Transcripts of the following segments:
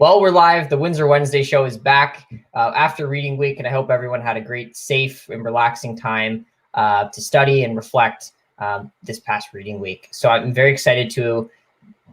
Well, we're live. The Windsor Wednesday show is back after reading week, and I hope everyone had a great, safe, and relaxing time to study and reflect this past reading week. So I'm very excited to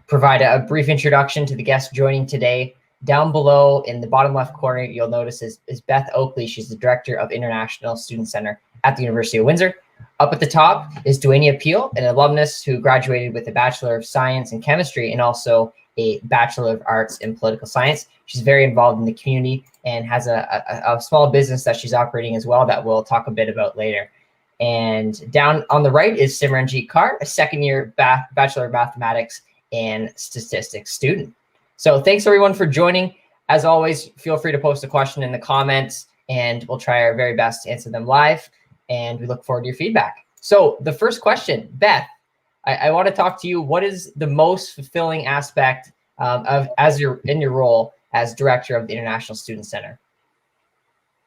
provide a brief introduction to the guest joining today. Down below in the bottom left corner, you'll notice is Beth Oakley. She's the Director of International Student Center at the University of Windsor. Up at the top is Dwania Peele, an alumnus who graduated with a Bachelor of Science in Chemistry and also a Bachelor of Arts in Political Science. She's very involved in the community and has a small business that she's operating as well that we'll talk a bit about later. And down on the right is Simranjeet Kaur, a second-year Bachelor of Mathematics and Statistics student. So thanks everyone for joining. As always, feel free to post a question in the comments and we'll try our very best to answer them live. And we look forward to your feedback. So the first question, Beth, I want to talk to you. What is the most fulfilling aspect as you're in your role as Director of the International Student Center?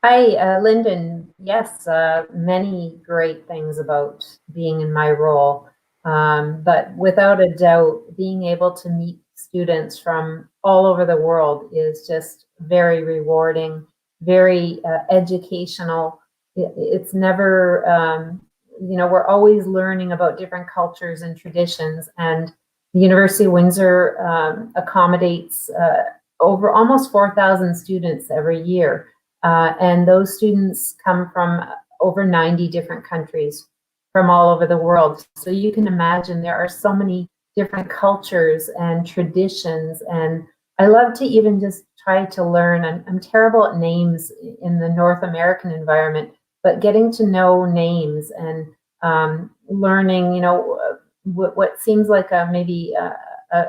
Hi, Lyndon. Yes, many great things about being in my role. But without a doubt, being able to meet students from all over the world is just very rewarding, very educational. It's never, we're always learning about different cultures and traditions, and the University of Windsor accommodates over almost 4,000 students every year. And those students come from over 90 different countries from all over the world. So you can imagine there are so many different cultures and traditions. And I love to even just try to learn. I'm terrible at names in the North American environment, but getting to know names and learning, what seems like maybe a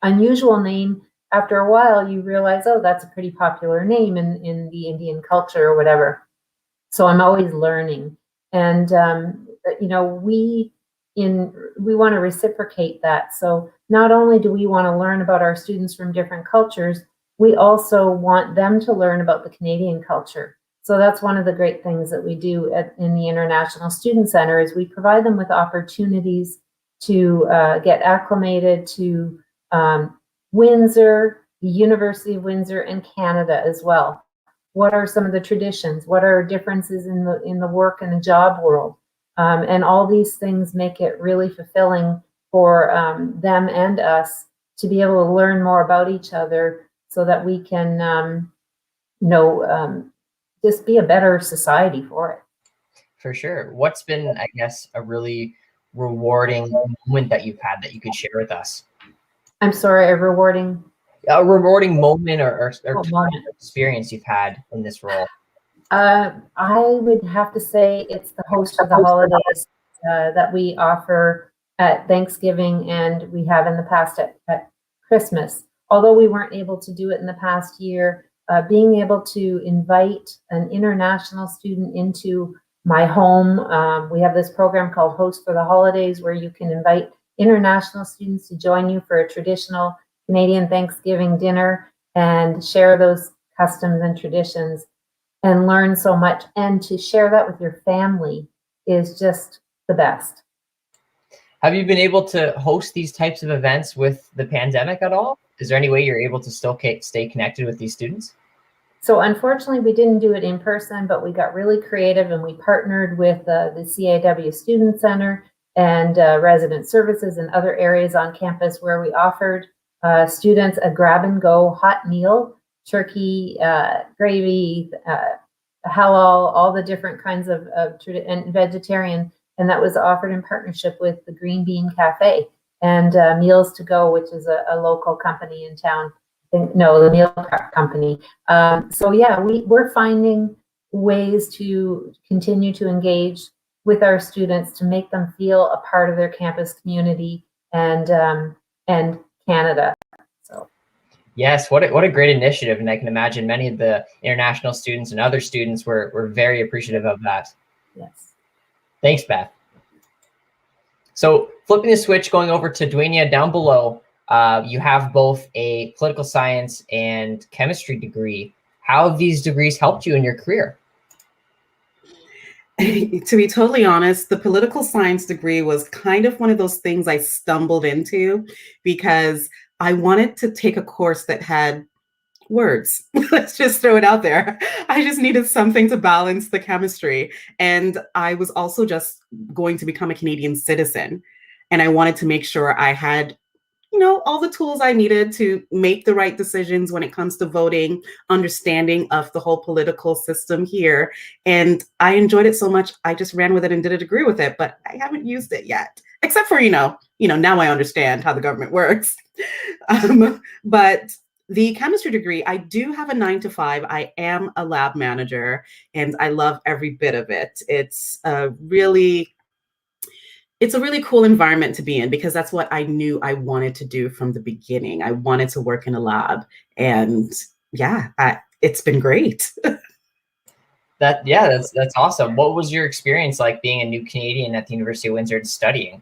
unusual name. After a while, you realize, oh, that's a pretty popular name in the Indian culture or whatever. So I'm always learning. And, we want to reciprocate that. So not only do we want to learn about our students from different cultures, we also want them to learn about the Canadian culture. So that's one of the great things that we do in the International Student Center is we provide them with opportunities to get acclimated to Windsor, the University of Windsor, and Canada as well. What are some of the traditions? What are differences in the work and the job world? And all these things make it really fulfilling for them and us to be able to learn more about each other so that we can just be a better society for it. For sure. What's been, I guess, a really rewarding moment that you've had that you could share with us? I'm sorry, a rewarding moment or experience you've had in this role? I would have to say it's the host for the holidays that we offer at Thanksgiving and we have in the past at Christmas. Although we weren't able to do it in the past year, being able to invite an international student into my home. We have this program called Host for the Holidays where you can invite international students to join you for a traditional Canadian Thanksgiving dinner and share those customs and traditions and learn so much. And to share that with your family is just the best. Have you been able to host these types of events with the pandemic at all? Is there any way you're able to still stay connected with these students? So unfortunately, we didn't do it in person, but we got really creative and we partnered with the CAW Student Center and resident services and other areas on campus where we offered students a grab-and-go hot meal, turkey, gravy, halal, all the different kinds of and vegetarian, and that was offered in partnership with the Green Bean Cafe and Meals to Go, which is a local company in town. No, the meal prep company. So yeah, we're finding ways to continue to engage with our students to make them feel a part of their campus community and Canada. So yes, what a great initiative, and I can imagine many of the international students and other students were very appreciative of that. Yes. Thanks, Beth. So flipping the switch, going over to Dwania down below, you have both a political science and chemistry degree. How have these degrees helped you in your career? To be totally honest, the political science degree was kind of one of those things I stumbled into because I wanted to take a course that had Words. Let's just throw it out there. I just needed something to balance the chemistry. And I was also just going to become a Canadian citizen. And I wanted to make sure I had, all the tools I needed to make the right decisions when it comes to voting, understanding of the whole political system here. And I enjoyed it so much, I just ran with it and did a degree with it, but I haven't used it yet, except for, now I understand how the government works. But the chemistry degree, I do have a 9 to 5. I am a lab manager and I love every bit of it. It's a really cool environment to be in because that's what I knew I wanted to do from the beginning. I wanted to work in a lab, and it's been great. That's awesome. What was your experience like being a new Canadian at the University of Windsor and studying?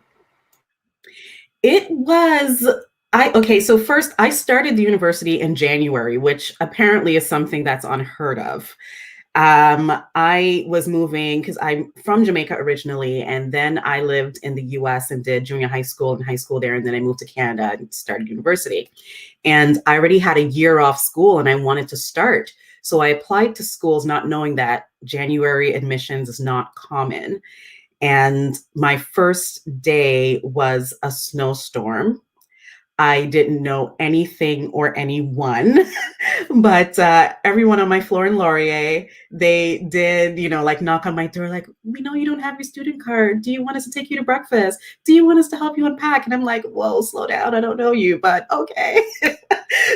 It was so first I started the university in January, which apparently is something that's unheard of. I was moving because I'm from Jamaica originally, and then I lived in the US and did junior high school and high school there, and then I moved to Canada and started university. And I already had a year off school and I wanted to start. So I applied to schools not knowing that January admissions is not common. And my first day was a snowstorm. I didn't know anything or anyone, but everyone on my floor in Laurier, they did, knock on my door, like, we know you don't have your student card. Do you want us to take you to breakfast? Do you want us to help you unpack? And I'm like, whoa, slow down. I don't know you, but okay.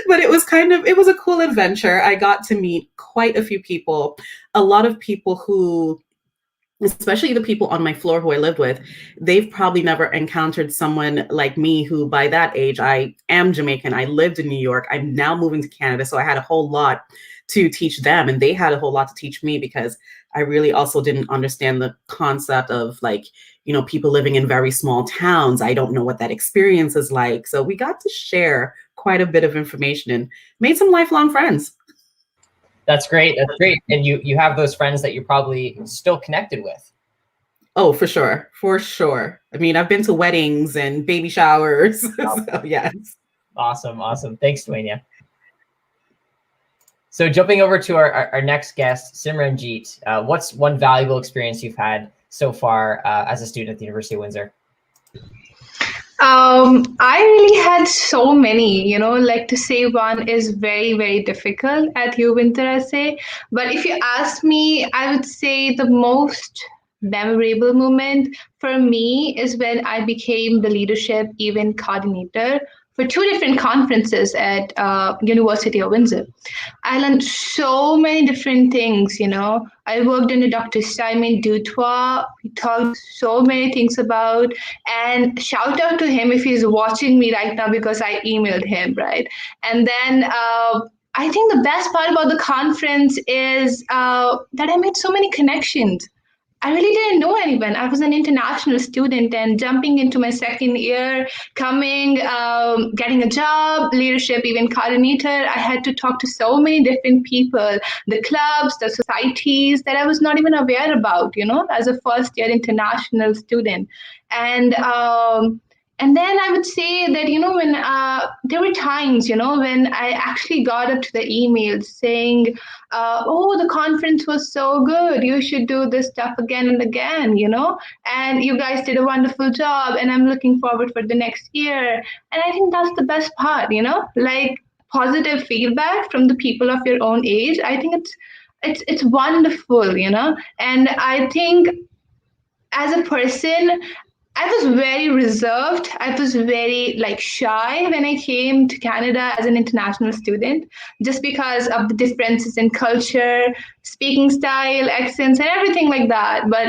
But it was a cool adventure. I got to meet quite a few people, a lot of people who, especially the people on my floor who I lived with, they've probably never encountered someone like me who by that age, I am Jamaican. I lived in New York. I'm now moving to Canada. So I had a whole lot to teach them and they had a whole lot to teach me because I really also didn't understand the concept of people living in very small towns. I don't know what that experience is like. So we got to share quite a bit of information and made some lifelong friends. That's great. That's great. And you have those friends that you're probably still connected with. Oh, for sure. For sure. I mean, I've been to weddings and baby showers. So, yes. Awesome. Awesome. Thanks, Dwania. So jumping over to our next guest, Simranjeet, what's one valuable experience you've had so far as a student at the University of Windsor? I really had so many, like to say one is very, very difficult at UWindsor, I say. But if you ask me, I would say the most memorable moment for me is when I became the leadership event coordinator for 2 different conferences at University of Windsor. I learned so many different things, I worked under Dr. Simon Dutoit. We talked so many things about, and shout out to him if he's watching me right now because I emailed him, right? And then I think the best part about the conference is that I made so many connections. I really didn't know anyone. I was an international student and jumping into my second year, getting a job, leadership event coordinator. I had to talk to so many different people, the clubs, the societies that I was not even aware about, as a first year international student. And then I would say that, when there were times, when I actually got up to the email saying, oh, the conference was so good. You should do this stuff again and again, and you guys did a wonderful job. And I'm looking forward for the next year. And I think that's the best part, like positive feedback from the people of your own age. I think it's wonderful, and I think as a person, I was very reserved. I was very shy when I came to Canada as an international student, just because of the differences in culture, speaking style, accents, and everything like that. But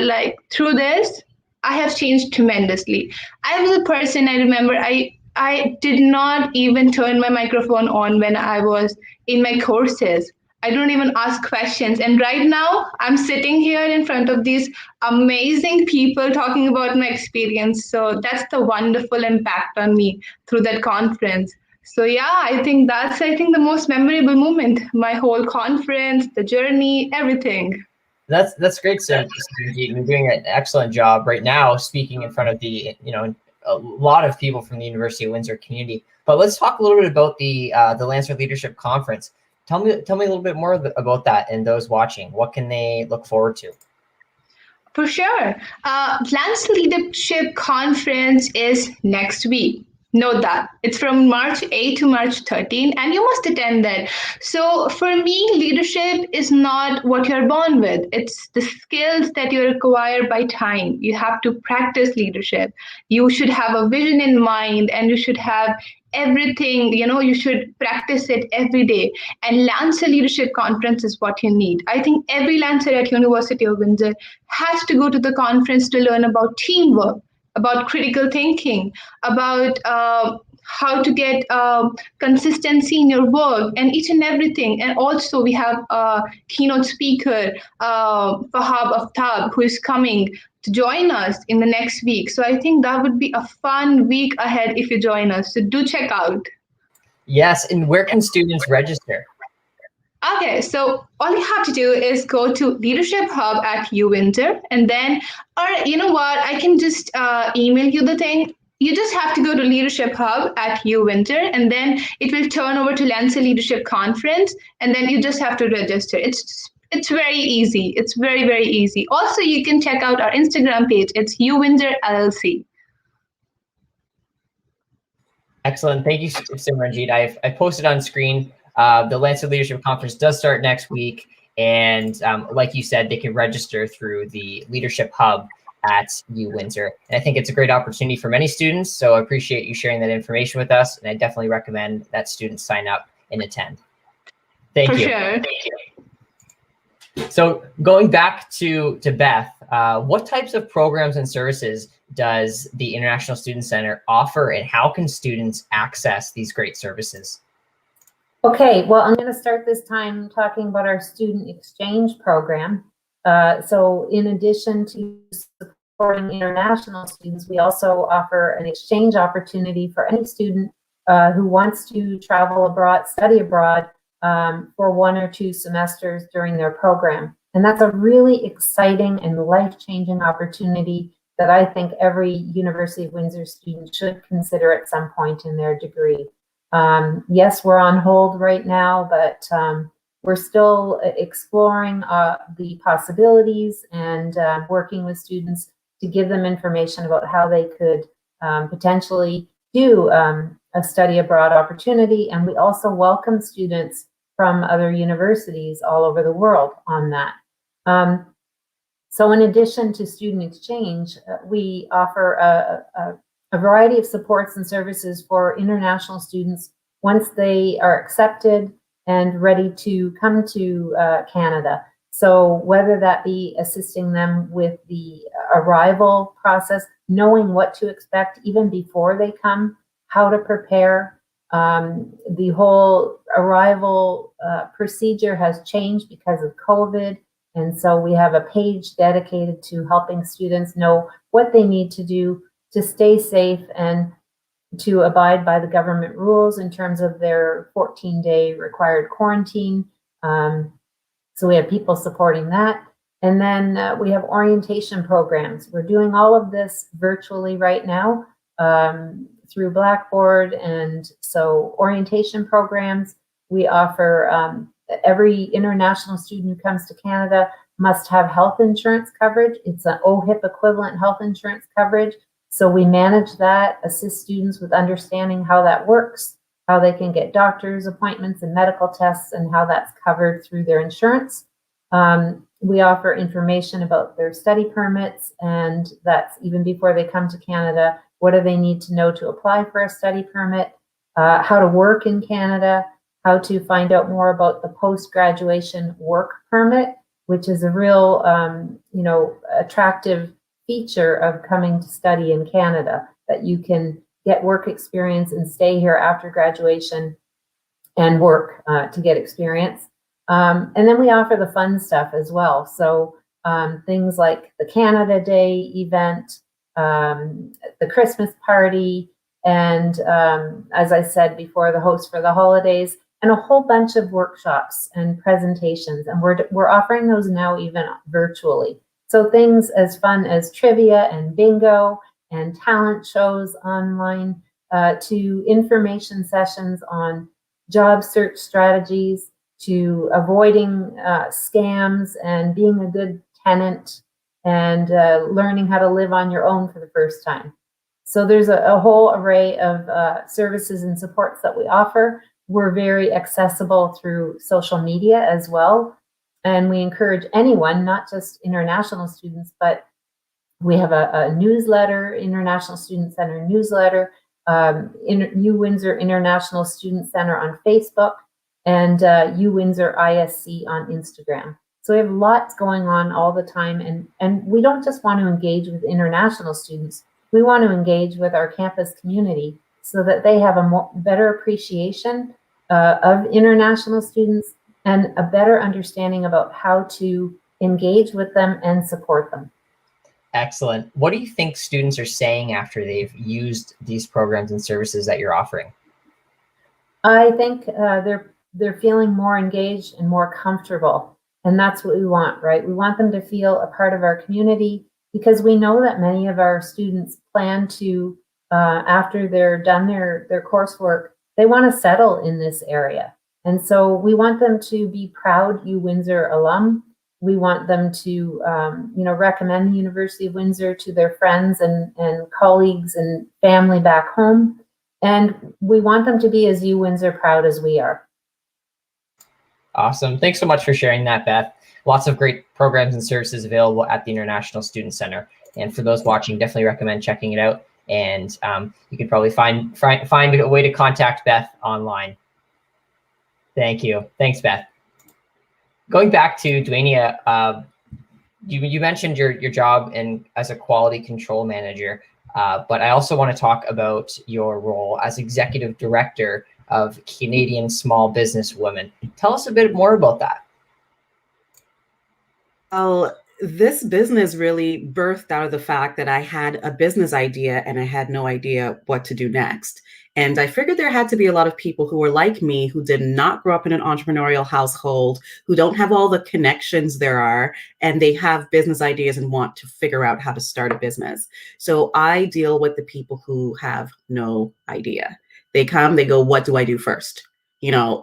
through this, I have changed tremendously. I was a person, I remember, I did not even turn my microphone on when I was in my courses. I don't even ask questions. And right now, I'm sitting here in front of these amazing people talking about my experience. So that's the wonderful impact on me through that conference. So yeah, I think that's the most memorable moment. My whole conference, the journey, everything. That's great, Simranjeet. You're doing an excellent job right now, speaking in front of the a lot of people from the University of Windsor community. But let's talk a little bit about the Lancer Leadership Conference. Tell me a little bit more about that, and those watching. What can they look forward to? For sure. Lance Leadership Conference is next week. Note that. It's from March 8 to March 13, and you must attend that. So for me, leadership is not what you're born with. It's the skills that you acquire by time. You have to practice leadership. You should have a vision in mind, and you should have everything, you should practice it every day. And Lancer Leadership Conference is what you need. I think every Lancer at University of Windsor has to go to the conference to learn about teamwork, about critical thinking, about how to get consistency in your work, and each and everything. And also we have a keynote speaker, Fahab Aftab, who is coming to join us in the next week. So I think that would be a fun week ahead if you join us. So do check out. Yes, and where can students register? Okay, so all you have to do is go to Leadership Hub at UWindsor, and then, or you know what, I can just email you the thing. You just have to go to Leadership Hub at UWindsor, and then it will turn over to Lancer Leadership Conference, and then you just have to register. It's very easy. It's very, very easy. Also, you can check out our Instagram page. It's UWindsor LLC. Excellent. Thank you, Simranjeet. I've posted on screen. The Lancer Leadership Conference does start next week. And like you said, they can register through the Leadership Hub at UWindsor. And I think it's a great opportunity for many students. So I appreciate you sharing that information with us. And I definitely recommend that students sign up and attend. Thank you. Sure. Thank you. So going back to Beth, what types of programs and services does the International Student Center offer, and how can students access these great services? Okay, well, I'm going to start this time talking about our student exchange program. So in addition to supporting international students, we also offer an exchange opportunity for any student who wants to travel abroad, study abroad, for 1 or 2 semesters during their program. And that's a really exciting and life-changing opportunity that I think every University of Windsor student should consider at some point in their degree. Yes, we're on hold right now, but we're still exploring the possibilities and working with students to give them information about how they could potentially do a study abroad opportunity. And we also welcome students from other universities all over the world on that. So in addition to student exchange, we offer a variety of supports and services for international students once they are accepted and ready to come to Canada. So whether that be assisting them with the arrival process, knowing what to expect even before they come, how to prepare. The whole arrival procedure has changed because of COVID. And so we have a page dedicated to helping students know what they need to do to stay safe and to abide by the government rules in terms of their 14-day required quarantine. So we have people supporting that. And then we have orientation programs. We're doing all of this virtually right now through Blackboard. And so orientation programs, we offer every international student who comes to Canada must have health insurance coverage. It's an OHIP equivalent health insurance coverage. So we manage that, assist students with understanding how that works, how they can get doctor's appointments and medical tests, and how that's covered through their insurance. We offer information about their study permits, and that's even before they come to Canada. What do they need to know to apply for a study permit, how to work in Canada, how to find out more about the post-graduation work permit, which is a real, attractive feature of coming to study in Canada, that you can get work experience and stay here after graduation and work to get experience. And then we offer the fun stuff as well. So things like the Canada Day event, the Christmas party, and as I said before, the host for the holidays, and a whole bunch of workshops and presentations. And we're offering those now even virtually. So things as fun as trivia and bingo and talent shows online, to information sessions on job search strategies, to avoiding scams and being a good tenant and learning how to live on your own for the first time. So there's a whole array of services and supports that we offer. We're very accessible through social media as well. And we encourage anyone, not just international students, but we have a newsletter, International Student Center newsletter, UWindsor International Student Center on Facebook, and UWindsor ISC on Instagram. So we have lots going on all the time. And we don't just want to engage with international students. We want to engage with our campus community so that they have a better appreciation of international students and a better understanding about how to engage with them and support them. Excellent. What do you think students are saying after they've used these programs and services that you're offering? I think they're feeling more engaged and more comfortable. And that's what we want, right? We want them to feel a part of our community, because we know that many of our students plan to, after they're done their coursework, they want to settle in this area. And so we want them to be proud UWindsor alum. We want them to, recommend the University of Windsor to their friends and colleagues and family back home. And we want them to be as UWindsor proud as we are. Awesome. Thanks so much for sharing that, Beth. Lots of great programs and services available at the International Student Center. And for those watching, definitely recommend checking it out. And you could probably find a way to contact Beth online. Thank you. Thanks, Beth. Going back to Dwania, you mentioned your job as a quality control manager, but I also want to talk about your role as executive director of Canadian Small Business Women. Tell us a bit more about that. Well, this business really birthed out of the fact that I had a business idea and I had no idea what to do next. And I figured there had to be a lot of people who were like me, who did not grow up in an entrepreneurial household, who don't have all the connections there are, and they have business ideas and want to figure out how to start a business. So I deal with the people who have no idea. They come, they go, what do I do first?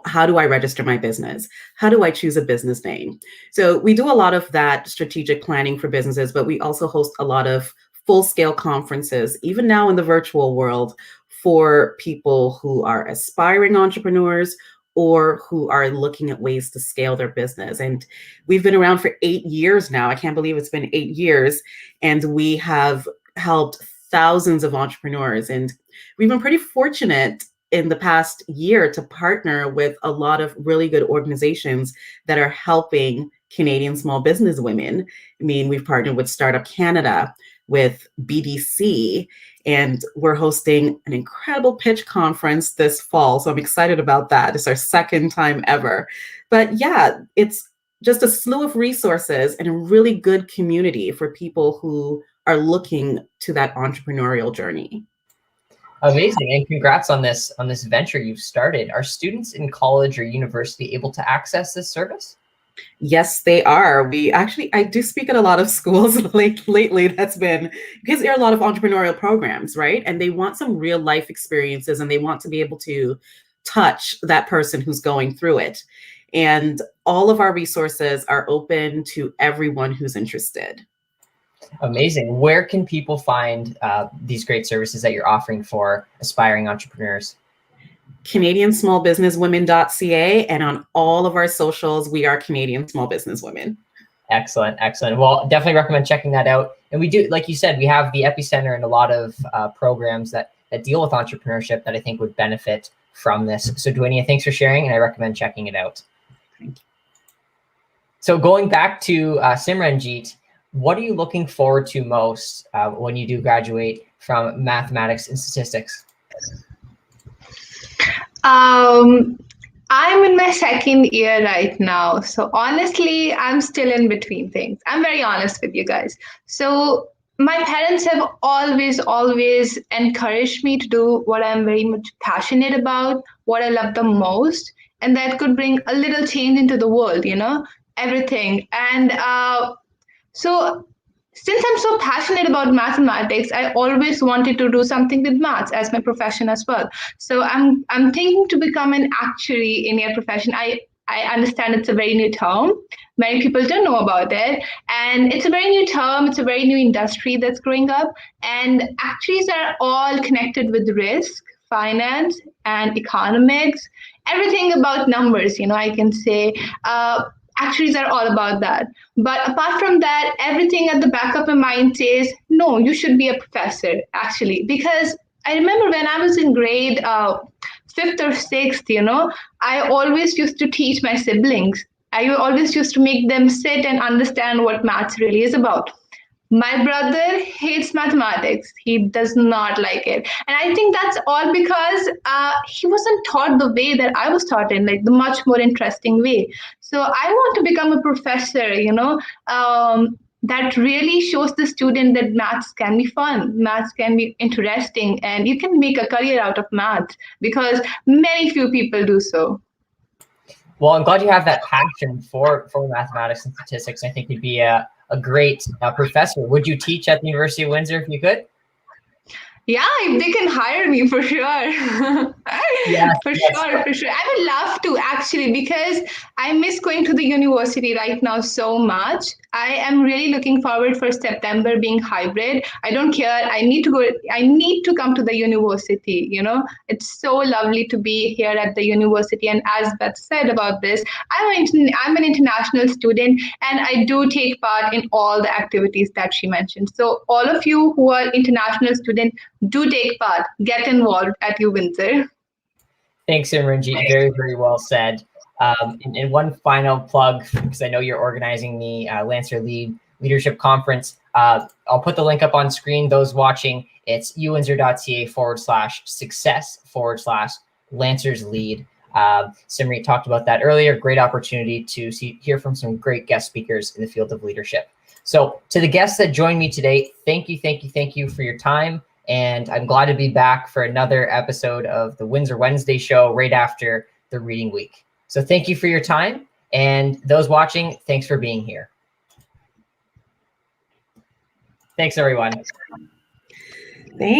How do I register my business? How do I choose a business name? So we do a lot of that strategic planning for businesses, but we also host a lot of full-scale conferences, even now in the virtual world, for people who are aspiring entrepreneurs or who are looking at ways to scale their business. And we've been around for 8 years now. I can't believe it's been 8 years. And we have helped thousands of entrepreneurs. And we've been pretty fortunate in the past year to partner with a lot of really good organizations that are helping Canadian small business women. I mean, we've partnered with Startup Canada, with BDC, and we're hosting an incredible pitch conference this fall. So I'm excited about that. It's our second time ever. But yeah, it's just a slew of resources and a really good community for people who are looking to that entrepreneurial journey. Amazing, and congrats on this venture you've started. Are students in college or university able to access this service? Yes, they are. I do speak at a lot of schools lately. That's been because there are a lot of entrepreneurial programs, right? And they want some real life experiences and they want to be able to touch that person who's going through it. And all of our resources are open to everyone who's interested. Amazing. Where can people find these great services that you're offering for aspiring entrepreneurs? Canadiansmallbusinesswomen.ca, and on all of our socials, we are Canadian Small Business Women. Excellent, excellent. Well, definitely recommend checking that out. And we do, like you said, we have the Epicenter and a lot of programs that deal with entrepreneurship that I think would benefit from this. So Dwania, thanks for sharing, and I recommend checking it out. Thank you. So going back to Simranjeet, what are you looking forward to most when you do graduate from mathematics and statistics? I'm in my second year right now. So honestly, I'm still in between things. I'm very honest with you guys. So my parents have always encouraged me to do what I'm very much passionate about, what I love the most, and that could bring a little change into the world, everything. And so since I'm so passionate about mathematics, I always wanted to do something with maths as my profession as well. So I'm thinking to become an actuary in your profession. I I understand it's a very new term. Many people don't know about it. And it's a very new term. It's a very new industry that's growing up. And actuaries are all connected with risk, finance, and economics. Everything about numbers, I can say. Actuaries are all about that. But apart from that, everything at the back of my mind says, no, you should be a professor, actually. Because I remember when I was in grade fifth or sixth, I always used to teach my siblings. I always used to make them sit and understand what maths really is about. My brother hates mathematics. He does not like it. And I think that's all because he wasn't taught the way that I was taught in, like the much more interesting way. So I want to become a professor, that really shows the student that maths can be fun, maths can be interesting, and you can make a career out of maths because many few people do so. Well, I'm glad you have that passion for mathematics and statistics. I think you'd be a great professor. Would you teach at the University of Windsor if you could? Yeah, if they can hire me, for sure. Yes, For yes. sure. I would love to, actually, because I miss going to the university right now so much. I am really looking forward for September being hybrid. I don't care. I need to come to the university, It's so lovely to be here at the university. And as Beth said about this, I'm an international student, and I do take part in all the activities that she mentioned. So all of you who are international students, do take part, get involved at UWindsor. Thanks, Simranjeet. Very, very well said. And one final plug, because I know you're organizing the Lancer Leadership Conference. I'll put the link up on screen. Those watching, it's uwindsor.ca/success/Lancers Lead. Simranjeet talked about that earlier. Great opportunity to hear from some great guest speakers in the field of leadership. So to the guests that joined me today, thank you for your time. And I'm glad to be back for another episode of the Windsor Wednesday show right after the reading week. So thank you for your time. And those watching, thanks for being here. Thanks, everyone. Thank